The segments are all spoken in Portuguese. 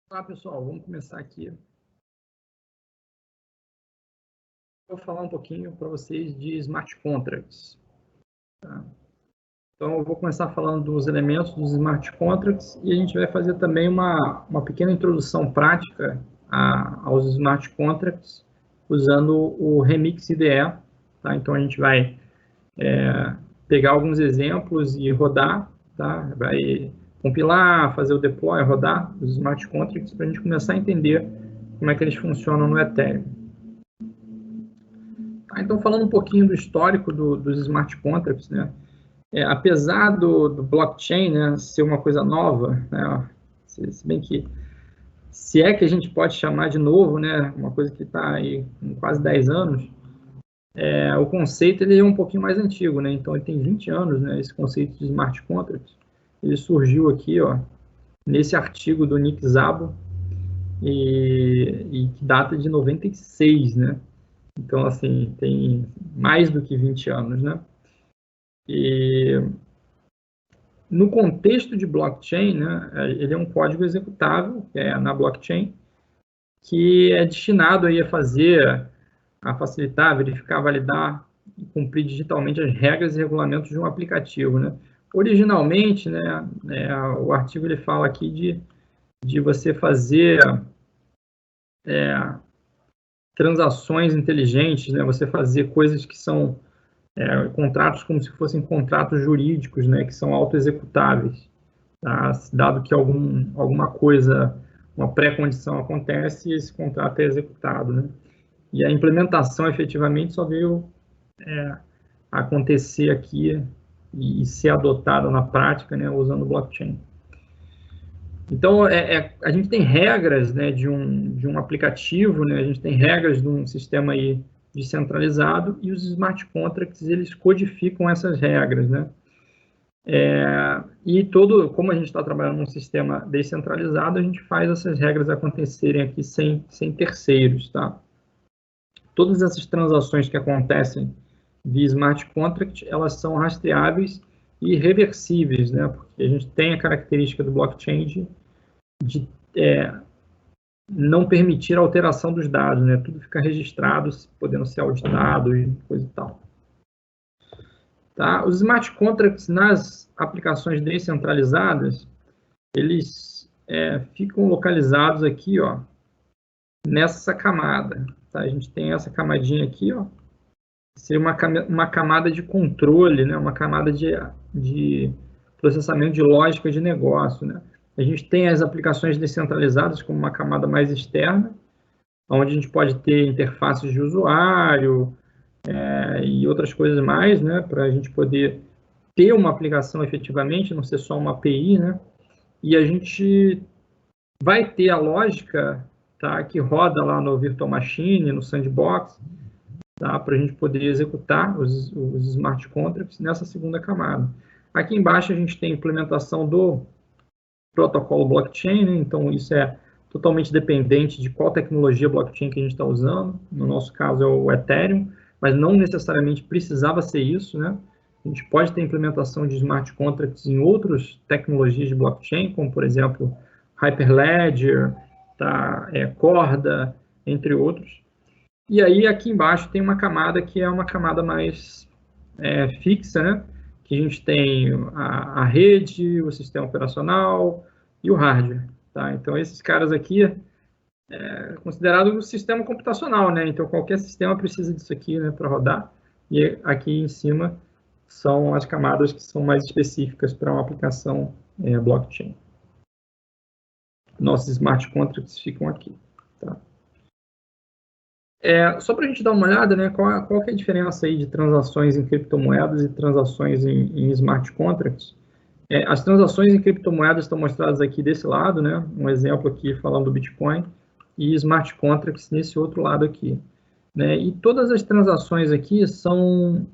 Olá, pessoal, vamos começar aqui. Vou falar um pouquinho para vocês de smart contracts. Tá? Então, eu vou começar falando dos elementos dos smart contracts e a gente vai fazer também uma pequena introdução prática aos smart contracts usando o Remix IDE. Tá? Então, a gente vai pegar alguns exemplos e rodar, tá? Vai compilar, fazer o deploy, rodar os smart contracts para a gente começar a entender como é que eles funcionam no Ethereum. Então, falando um pouquinho do histórico dos smart contracts, né? Apesar do blockchain, né, ser uma coisa nova, né, se bem que, se é que a gente pode chamar de novo, né, uma coisa que está aí com quase 10 anos, o conceito ele é um pouquinho mais antigo, né, então ele tem 20 anos, né, esse conceito de smart contract, ele surgiu aqui, ó, nesse artigo do Nick Szabo, e que data de 96, né, então, assim, tem mais do que 20 anos, né? E no contexto de blockchain, né, ele é um código executável na blockchain que é destinado aí a facilitar, verificar, validar e cumprir digitalmente as regras e regulamentos de um aplicativo, né? Originalmente, né, o artigo ele fala aqui de você fazer transações inteligentes, né? Você fazer coisas que são contratos como se fossem contratos jurídicos, né? Que são autoexecutáveis. Tá? Dado que alguma coisa, uma pré-condição acontece, esse contrato é executado, né? E a implementação efetivamente só veio acontecer aqui e ser adotada na prática, né, usando o blockchain. Então, a gente tem regras, né, de um aplicativo, né, a gente tem regras de um sistema aí descentralizado e os smart contracts, eles codificam essas regras, né? Como a gente está trabalhando num sistema descentralizado, a gente faz essas regras acontecerem aqui sem terceiros, tá? Todas essas transações que acontecem via smart contract, elas são rastreáveis e reversíveis, né? Porque a gente tem a característica do blockchain de não permitir a alteração dos dados, né? Tudo fica registrado, podendo ser auditado e coisa e tal. Tá? Os smart contracts nas aplicações descentralizadas, eles ficam localizados aqui, ó, nessa camada. Tá? A gente tem essa camadinha aqui, ó, seria uma camada de controle, né? Uma camada de processamento de lógica de negócio. Né? A gente tem as aplicações descentralizadas como uma camada mais externa, onde a gente pode ter interfaces de usuário e outras coisas mais, né? Para a gente poder ter uma aplicação efetivamente, não ser só uma API, né? E a gente vai ter a lógica, tá, que roda lá no Virtual Machine, no Sandbox, tá, para a gente poder executar os smart contracts nessa segunda camada. Aqui embaixo a gente tem a implementação do protocolo blockchain, né? Então isso é totalmente dependente de qual tecnologia blockchain que a gente está usando. No nosso caso é o Ethereum, mas não necessariamente precisava ser isso, né? A gente pode ter implementação de smart contracts em outras tecnologias de blockchain, como, por exemplo, Hyperledger, tá? Corda, entre outros. E aí, aqui embaixo, tem uma camada que é uma camada mais fixa, né? Que a gente tem a rede, o sistema operacional e o hardware. Tá? Então, esses caras aqui considerado um sistema computacional, né? Então, qualquer sistema precisa disso aqui, né, para rodar. E aqui em cima são as camadas que são mais específicas para uma aplicação blockchain. Nossos smart contracts ficam aqui. Tá? Só para a gente dar uma olhada, né, qual que é a diferença aí de transações em criptomoedas e transações em smart contracts? As transações em criptomoedas estão mostradas aqui desse lado, né? Um exemplo aqui falando do Bitcoin, e smart contracts nesse outro lado aqui. Né? E todas as transações aqui são,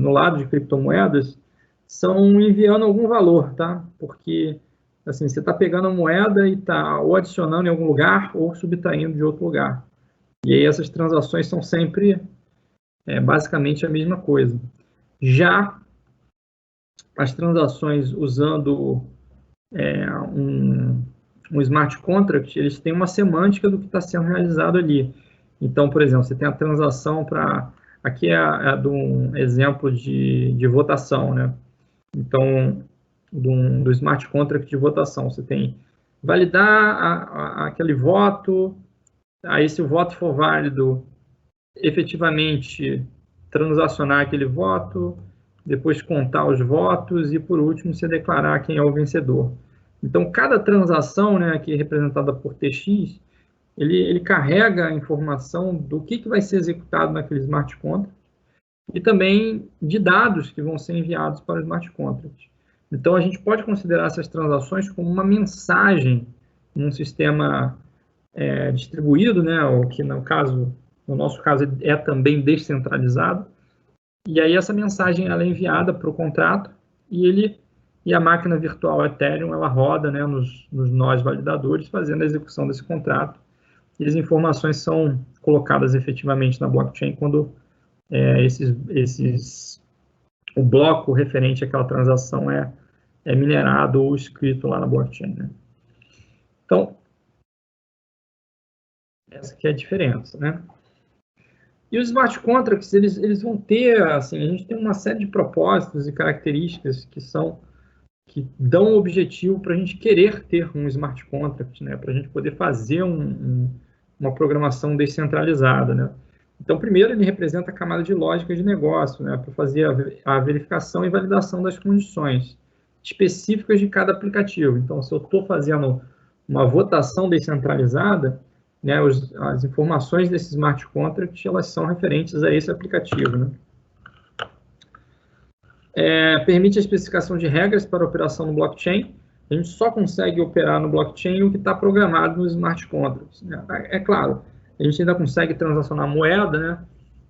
no lado de criptomoedas, são enviando algum valor, tá? Porque, assim, você está pegando a moeda e está ou adicionando em algum lugar ou subtraindo de outro lugar. E aí essas transações são sempre, basicamente, a mesma coisa. Já as transações usando um smart contract, eles têm uma semântica do que está sendo realizado ali. Então, por exemplo, você tem a transação para... Aqui é de um exemplo de votação, né? Então, do smart contract de votação. Você tem validar aquele voto, aí se o voto for válido, efetivamente transacionar aquele voto, depois contar os votos e, por último, você declarar quem é o vencedor. Então, cada transação, né, aqui representada por TX, ele carrega a informação do que vai ser executado naquele smart contract e também de dados que vão ser enviados para o smart contract. Então, a gente pode considerar essas transações como uma mensagem num sistema distribuído, né, ou que no nosso caso é também descentralizado. E aí essa mensagem ela é enviada para o contrato e a máquina virtual Ethereum ela roda, né, nos nós validadores fazendo a execução desse contrato. E as informações são colocadas efetivamente na blockchain quando o bloco referente àquela transação é minerado ou escrito lá na blockchain, né? Então, essa aqui é a diferença, né? E os smart contracts, eles vão ter, assim, a gente tem uma série de propósitos e características que dão um objetivo para a gente querer ter um smart contract, né? Para a gente poder fazer uma programação descentralizada, né? Então, primeiro, ele representa a camada de lógica de negócio, né? Para fazer a verificação e validação das condições específicas de cada aplicativo. Então, se eu estou fazendo uma votação descentralizada, né, as informações desse smart contract elas são referentes a esse aplicativo, né? Permite a especificação de regras para operação no blockchain. A gente só consegue operar no blockchain o que está programado nos smart contracts, né? É claro, a gente ainda consegue transacionar moeda, né?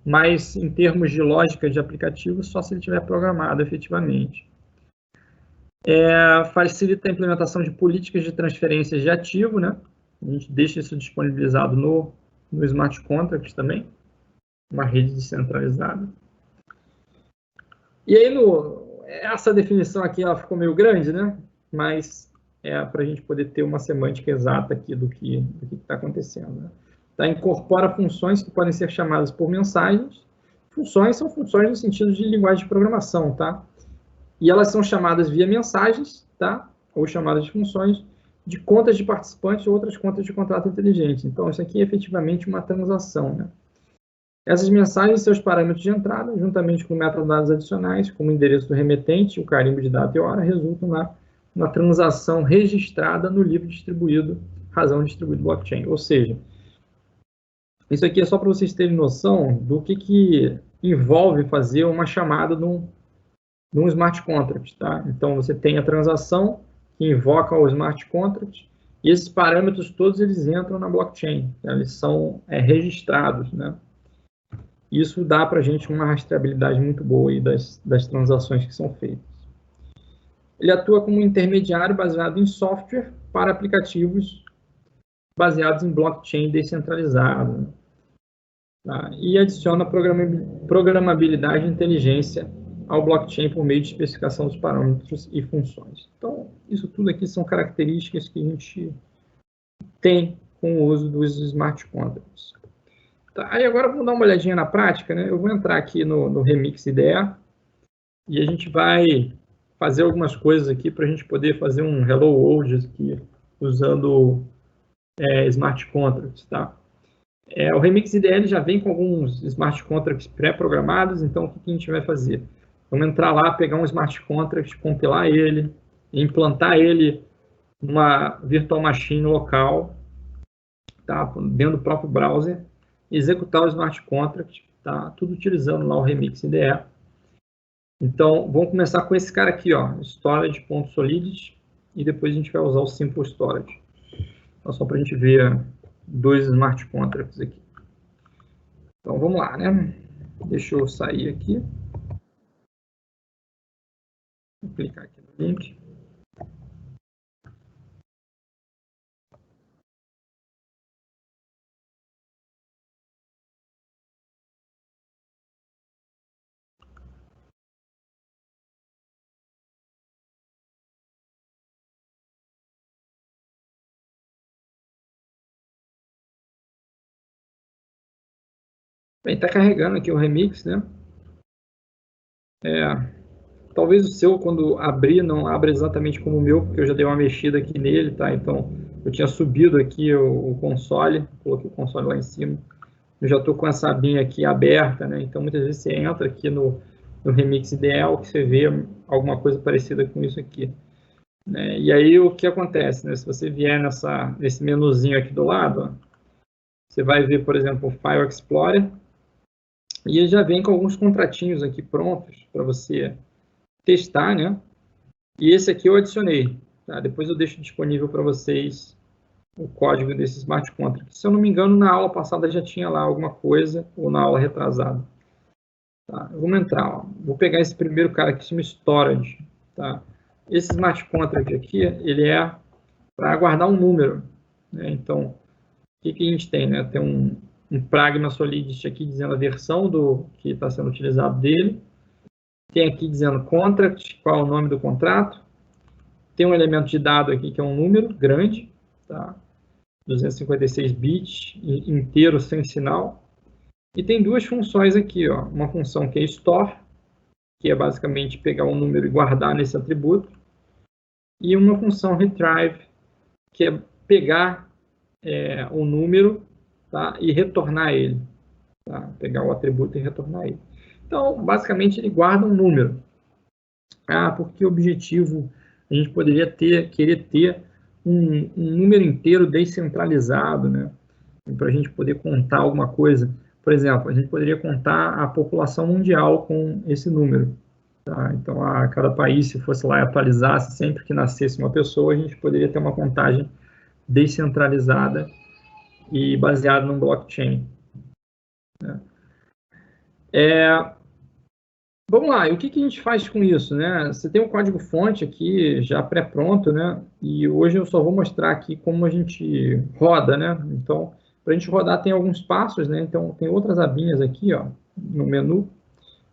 Mas em termos de lógica de aplicativo, só se ele tiver programado efetivamente. Facilita a implementação de políticas de transferências de ativo, né? A gente deixa isso disponibilizado no smart contract também, uma rede descentralizada. E aí, essa definição aqui ela ficou meio grande, né? Mas para a gente poder ter uma semântica exata aqui do que está acontecendo, né? Tá, incorpora funções que podem ser chamadas por mensagens. Funções são funções no sentido de linguagem de programação, tá? E elas são chamadas via mensagens, tá? Ou chamadas de funções de contas de participantes ou outras contas de contrato inteligente. Então, isso aqui é efetivamente uma transação, né? Essas mensagens e seus parâmetros de entrada, juntamente com metadados adicionais, como o endereço do remetente, o carimbo de data e hora, resultam na transação registrada no livro distribuído, razão distribuído blockchain. Ou seja, isso aqui é só para vocês terem noção do que envolve fazer uma chamada num smart contract, tá? Então, você tem a transação que invoca o smart contract e esses parâmetros todos eles entram na blockchain, tá? Eles são registrados, né? Isso dá para a gente uma rastreabilidade muito boa aí das transações que são feitas. Ele atua como intermediário baseado em software para aplicativos baseados em blockchain descentralizado. Tá? E adiciona programabilidade e inteligência ao blockchain por meio de especificação dos parâmetros e funções. Então, isso tudo aqui são características que a gente tem com o uso dos smart contracts. Tá, aí agora vamos dar uma olhadinha na prática, né? Eu vou entrar aqui no Remix IDE e a gente vai fazer algumas coisas aqui para a gente poder fazer um Hello World aqui usando Smart Contracts, tá? O Remix IDE já vem com alguns Smart Contracts pré-programados, então o que a gente vai fazer? Vamos entrar lá, pegar um Smart Contract, compilar ele, implantar ele numa virtual machine local, tá? Dentro do próprio browser, executar o Smart Contract, tá? Tudo utilizando lá o Remix IDE. Então, vamos começar com esse cara aqui, ó, storage.solidity, e depois a gente vai usar o simple storage. Então, só para a gente ver dois smart contracts aqui. Então, vamos lá, né? Deixa eu sair aqui. Vou clicar aqui no link. Bem, está carregando aqui o remix, né? Talvez o seu, quando abrir, não abra exatamente como o meu, porque eu já dei uma mexida aqui nele, tá? Então, eu tinha subido aqui o console, coloquei o console lá em cima. Eu já estou com essa abinha aqui aberta, né? Então, muitas vezes você entra aqui no Remix Ideal, que você vê alguma coisa parecida com isso aqui. Né? E aí, o que acontece, né? Se você vier nesse menuzinho aqui do lado, ó, você vai ver, por exemplo, o File Explorer, e ele já vem com alguns contratinhos aqui prontos para você testar, né? E esse aqui eu adicionei, tá? Depois eu deixo disponível para vocês o código desse smart contract. Se eu não me engano, na aula passada já tinha lá alguma coisa, ou na aula retrasada. Tá? Vamos entrar, ó. Vou pegar esse primeiro cara aqui, chama Storage, tá? Esse smart contract aqui, ele é para guardar um número, né? Então, o que a gente tem, né? Tem um Pragma Solidity aqui dizendo a versão que está sendo utilizado dele. Tem aqui dizendo contract, qual é o nome do contrato. Tem um elemento de dado aqui que é um número grande, tá? 256 bits, inteiro, sem sinal. E tem duas funções aqui, ó. Uma função que é store, que é basicamente pegar um número e guardar nesse atributo. E uma função retrieve, que é pegar o número, tá? E retornar ele. Tá? Pegar o atributo e retornar ele. Então, basicamente, ele guarda um número. Porque o objetivo, a gente poderia querer ter um número inteiro descentralizado, né? Para a gente poder contar alguma coisa. Por exemplo, a gente poderia contar a população mundial com esse número. Tá? Então, a cada país, se fosse lá e atualizasse sempre que nascesse uma pessoa, a gente poderia ter uma contagem descentralizada e baseada num blockchain. Né? Vamos lá, e o que a gente faz com isso, né? Você tem um código-fonte aqui já pré-pronto, né? E hoje eu só vou mostrar aqui como a gente roda, né? Então, para a gente rodar tem alguns passos, né? Então, tem outras abinhas aqui, ó, no menu.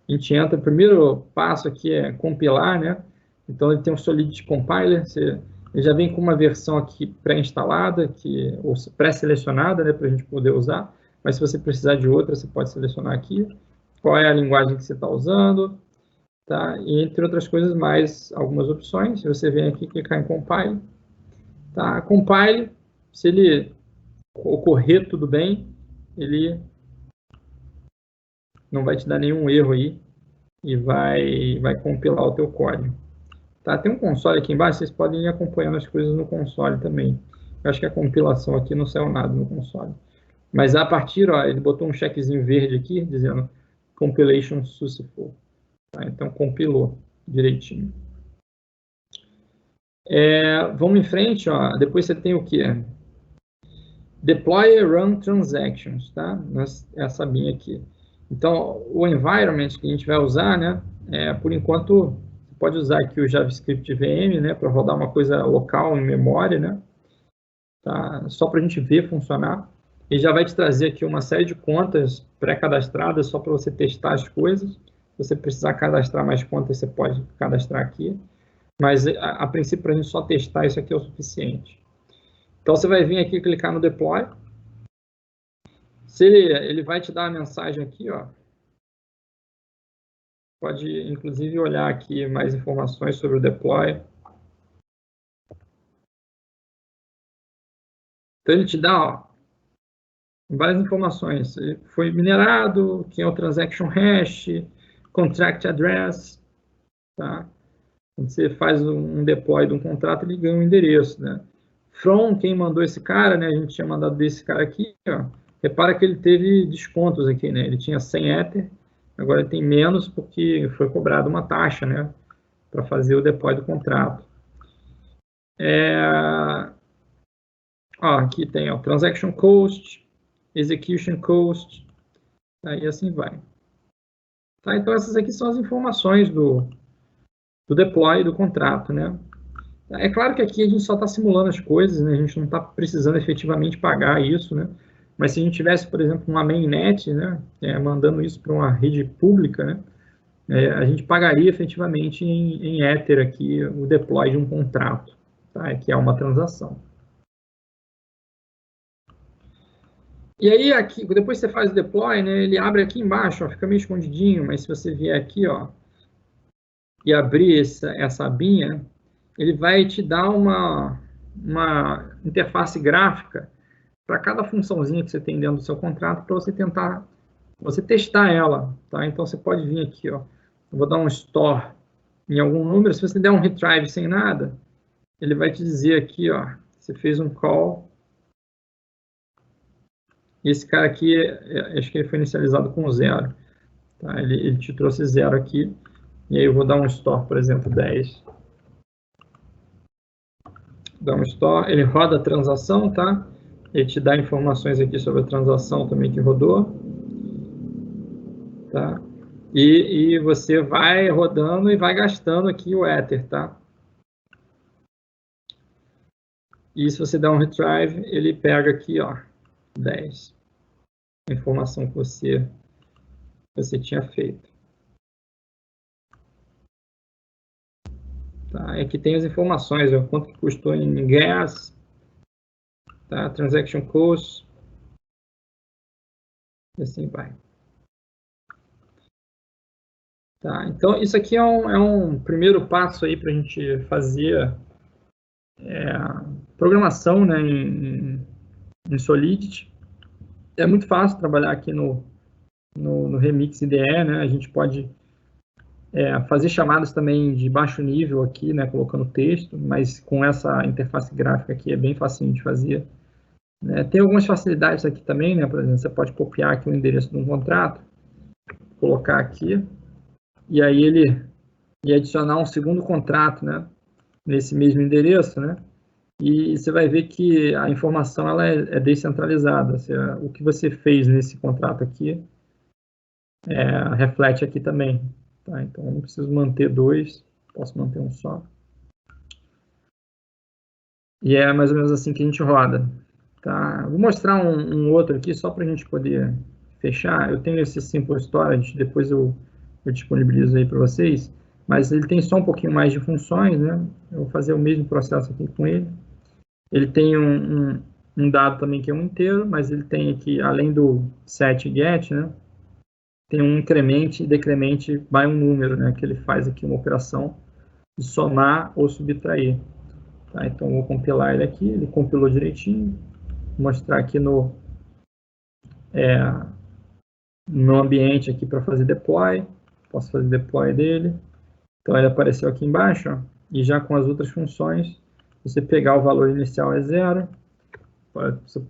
A gente entra, o primeiro passo aqui é compilar, né? Então, ele tem um Solidity Compiler, ele já vem com uma versão aqui pré-instalada, ou pré-selecionada, né? Para a gente poder usar. Mas se você precisar de outra, você pode selecionar aqui. Qual é a linguagem que você está usando, tá? E entre outras coisas mais, algumas opções. Você vem aqui clicar em Compile, tá? Compile, se ele ocorrer tudo bem, ele não vai te dar nenhum erro aí e vai compilar o teu código. Tá? Tem um console aqui embaixo, vocês podem ir acompanhando as coisas no console também. Eu acho que a compilação aqui não saiu nada no console. Mas a partir, ó, ele botou um checkzinho verde aqui, dizendo Compilation Successful. Tá? Então, compilou direitinho. Vamos em frente, ó. Depois você tem o que? Deploy and Run Transactions, tá? Essa abinha aqui. Então, o environment que a gente vai usar, né? Por enquanto, você pode usar aqui o JavaScript VM, né? Para rodar uma coisa local em memória, né? Tá? Só para a gente ver funcionar. Ele já vai te trazer aqui uma série de contas pré-cadastradas só para você testar as coisas. Se você precisar cadastrar mais contas, você pode cadastrar aqui. Mas, a princípio, para a gente só testar, isso aqui é o suficiente. Então, você vai vir aqui e clicar no Deploy. Se ele vai te dar a mensagem aqui, ó. Pode, inclusive, olhar aqui mais informações sobre o Deploy. Então, ele te dá, ó, várias informações. Foi minerado, quem é o Transaction Hash, Contract Address, tá? Quando você faz um deploy de um contrato, ele ganha um endereço, né? From, quem mandou esse cara, né? A gente tinha mandado desse cara aqui, ó. Repara que ele teve descontos aqui, né? Ele tinha 100 Ether, agora ele tem menos porque foi cobrado uma taxa, né? Para fazer o deploy do contrato. Ó, aqui tem o Transaction Cost, Execution Cost, tá? E assim vai. Tá? Então, essas aqui são as informações do deploy do contrato, né? É claro que aqui a gente só está simulando as coisas, né? A gente não está precisando efetivamente pagar isso, né? Mas se a gente tivesse, por exemplo, uma mainnet, né? Mandando isso para uma rede pública, né? A gente pagaria efetivamente em Ether aqui o deploy de um contrato, tá? Que é uma transação. E aí, aqui, depois você faz o deploy, né, ele abre aqui embaixo, ó, fica meio escondidinho, mas se você vier aqui, ó, e abrir essa abinha, ele vai te dar uma interface gráfica para cada funçãozinha que você tem dentro do seu contrato, para você testar ela, tá? Então, você pode vir aqui, ó, eu vou dar um store em algum número, se você der um retrieve sem nada, ele vai te dizer aqui, ó, você fez um call, e esse cara aqui, acho que ele foi inicializado com 0, tá? Ele te trouxe 0 aqui, e aí eu vou dar um store, por exemplo, 10. Dá um store, ele roda a transação, tá? Ele te dá informações aqui sobre a transação também que rodou, tá? E você vai rodando e vai gastando aqui o Ether, tá? E se você der um retrieve, ele pega aqui, ó, 10. A informação que você tinha feito. Tá? Aqui tem as informações, ó, quanto que custou em gas, tá? Transaction cost, e assim vai. Tá? Então, isso aqui é um primeiro passo aí para a gente fazer programação, né, em Solidity. É muito fácil trabalhar aqui no Remix IDE, né? A gente pode fazer chamadas também de baixo nível aqui, né, colocando texto, mas com essa interface gráfica aqui é bem facinho de fazer. Né? Tem algumas facilidades aqui também, né? Por exemplo, você pode copiar aqui o endereço de um contrato, colocar aqui, e aí ele adicionar um segundo contrato, né, nesse mesmo endereço, né? E você vai ver que a informação ela é descentralizada. Seja, o que você fez nesse contrato aqui reflete aqui também. Tá? Então, eu não preciso manter 2, posso manter um só. E é mais ou menos assim que a gente roda. Tá? Vou mostrar um outro aqui, só para a gente poder fechar. Eu tenho esse Simple Storage, depois eu disponibilizo aí para vocês, mas ele tem só um pouquinho mais de funções, né? Eu vou fazer o mesmo processo aqui com ele. Ele tem um dado também que é um inteiro, mas ele tem aqui, além do set e get, né, tem um incremente e decremente by um número, né, que ele faz aqui uma operação de somar ou subtrair. Tá? Então, eu vou compilar ele aqui, ele compilou direitinho, vou mostrar aqui no ambiente aqui para fazer deploy, posso fazer deploy dele. Então, ele apareceu aqui embaixo, ó, e já com as outras funções, você pegar o valor inicial é 0,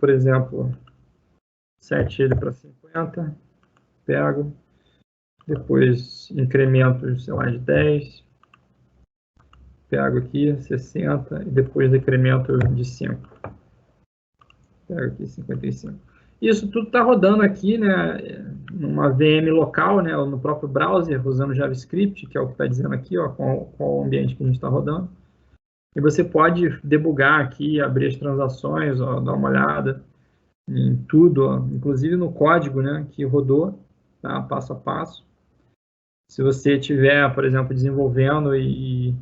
por exemplo, set ele para 50, pego, depois incremento, sei lá, de 10, pego aqui 60 e depois decremento de 5. Pego aqui 55. Isso tudo está rodando aqui, né, numa VM local, né, no próprio browser, usando JavaScript, que é o que está dizendo aqui, ó, qual o ambiente que a gente está rodando. E você pode debugar aqui, abrir as transações, ó, dar uma olhada em tudo, ó, inclusive no código, né, que rodou, tá, passo a passo. Se você estiver, por exemplo, desenvolvendo e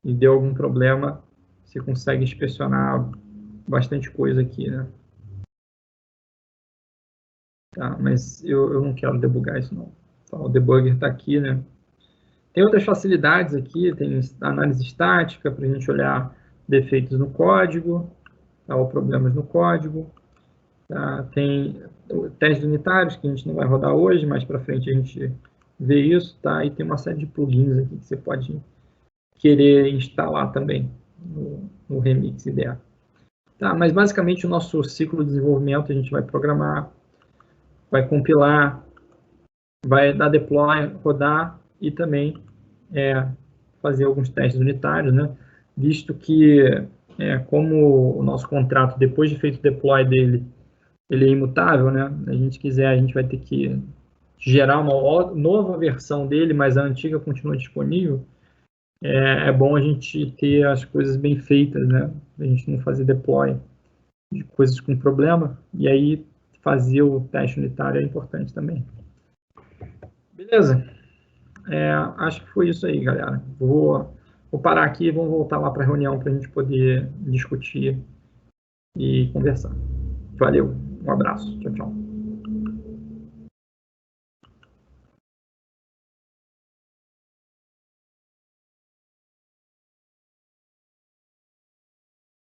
deu algum problema, você consegue inspecionar bastante coisa aqui, né? Tá, mas eu não quero debugar isso, não. Então, o debugger está aqui, né? Tem outras facilidades aqui, tem análise estática, para a gente olhar defeitos no código, tá, ou problemas no código. Tá? Tem testes unitários, que a gente não vai rodar hoje, mas para frente a gente vê isso, tá? E tem uma série de plugins aqui que você pode querer instalar também no Remix IDE. Tá, mas basicamente o nosso ciclo de desenvolvimento a gente vai programar, vai compilar, vai dar deploy, rodar e também fazer alguns testes unitários, né? Visto que, como o nosso contrato, depois de feito o deploy dele, ele é imutável, né? Se a gente quiser, a gente vai ter que gerar uma nova versão dele, mas a antiga continua disponível. É bom a gente ter as coisas bem feitas, né? A gente não fazer deploy de coisas com problema, e aí fazer o teste unitário é importante também. Beleza? Acho que foi isso aí, galera. Vou parar aqui e vamos voltar lá para a reunião para a gente poder discutir e conversar. Valeu! Um abraço. Tchau, tchau.